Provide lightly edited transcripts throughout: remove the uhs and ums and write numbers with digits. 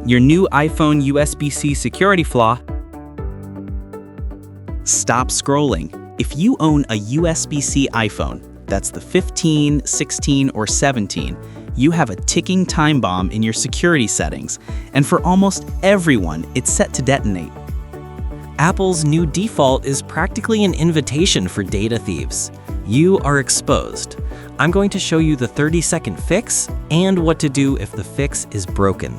your new iPhone USB-C security flaw. Stop scrolling. If you own a USB-C iPhone, that's the 15, 16, or 17, you have a ticking time bomb in your security settings, and for almost everyone, it's set to detonate. Apple's new default is practically an invitation for data thieves. You are exposed. I'm going to show you the 30-second fix and what to do if the fix is broken.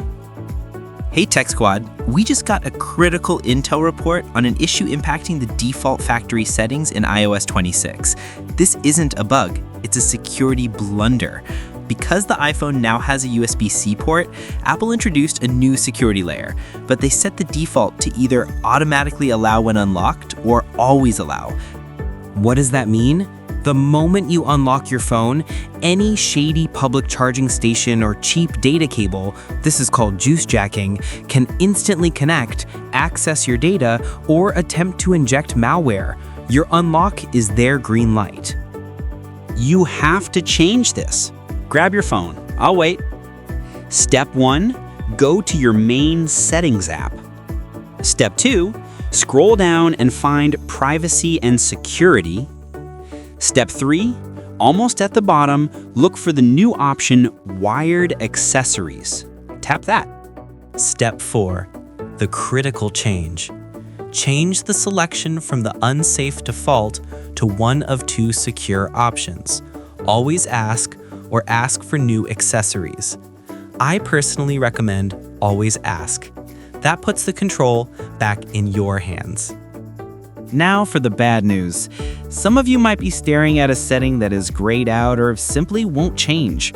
Hey Tech Squad, we just got a critical intel report on an issue impacting the default factory settings in iOS 26. This isn't a bug, it's a security blunder. Because the iPhone now has a USB-C port, Apple introduced a new security layer, but they set the default to either automatically allow when unlocked or always allow. What does that mean? The moment you unlock your phone, any shady public charging station or cheap data cable, this is called juice jacking, can instantly connect, access your data, or attempt to inject malware. Your unlock is their green light. You have to change this. Grab your phone. I'll wait. Step 1, go to your main settings app. Step 2, scroll down and find Privacy and Security. Step 3, almost at the bottom, look for the new option Wired Accessories. Tap that. Step 4, the critical change. Change the selection from the unsafe default to one of two secure options. Always ask or ask for new accessories. I personally recommend always ask. That puts the control back in your hands. Now for the bad news. Some of you might be staring at a setting that is grayed out or simply won't change.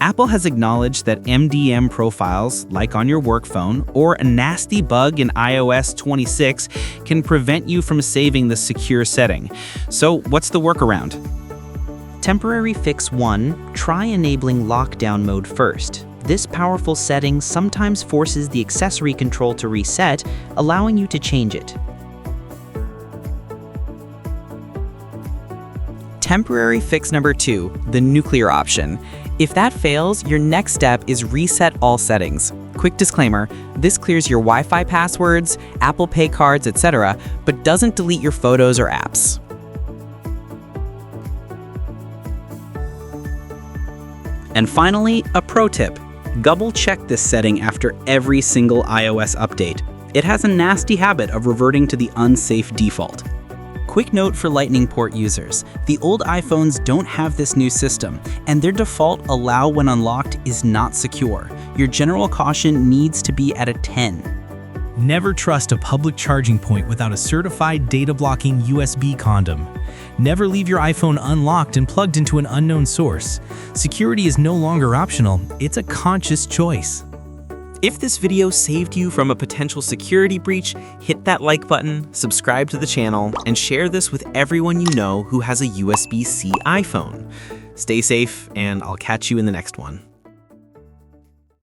Apple has acknowledged that MDM profiles, like on your work phone, or a nasty bug in iOS 26 can prevent you from saving the secure setting. So what's the workaround? Temporary fix 1, try enabling lockdown mode first. This powerful setting sometimes forces the accessory control to reset, allowing you to change it. Temporary fix number 2, the nuclear option. If that fails, your next step is reset all settings. Quick disclaimer, this clears your Wi-Fi passwords, Apple Pay cards, etc., but doesn't delete your photos or apps. And finally, a pro tip. Double-check this setting after every single iOS update. It has a nasty habit of reverting to the unsafe default. Quick note for Lightning port users. The old iPhones don't have this new system, and their default allow when unlocked is not secure. Your general caution needs to be at a 10. Never trust a public charging point without a certified data-blocking USB condom. Never leave your iPhone unlocked and plugged into an unknown source. Security is no longer optional, it's a conscious choice. If this video saved you from a potential security breach, hit that like button, subscribe to the channel, and share this with everyone you know who has a USB-C iPhone. Stay safe, and I'll catch you in the next one.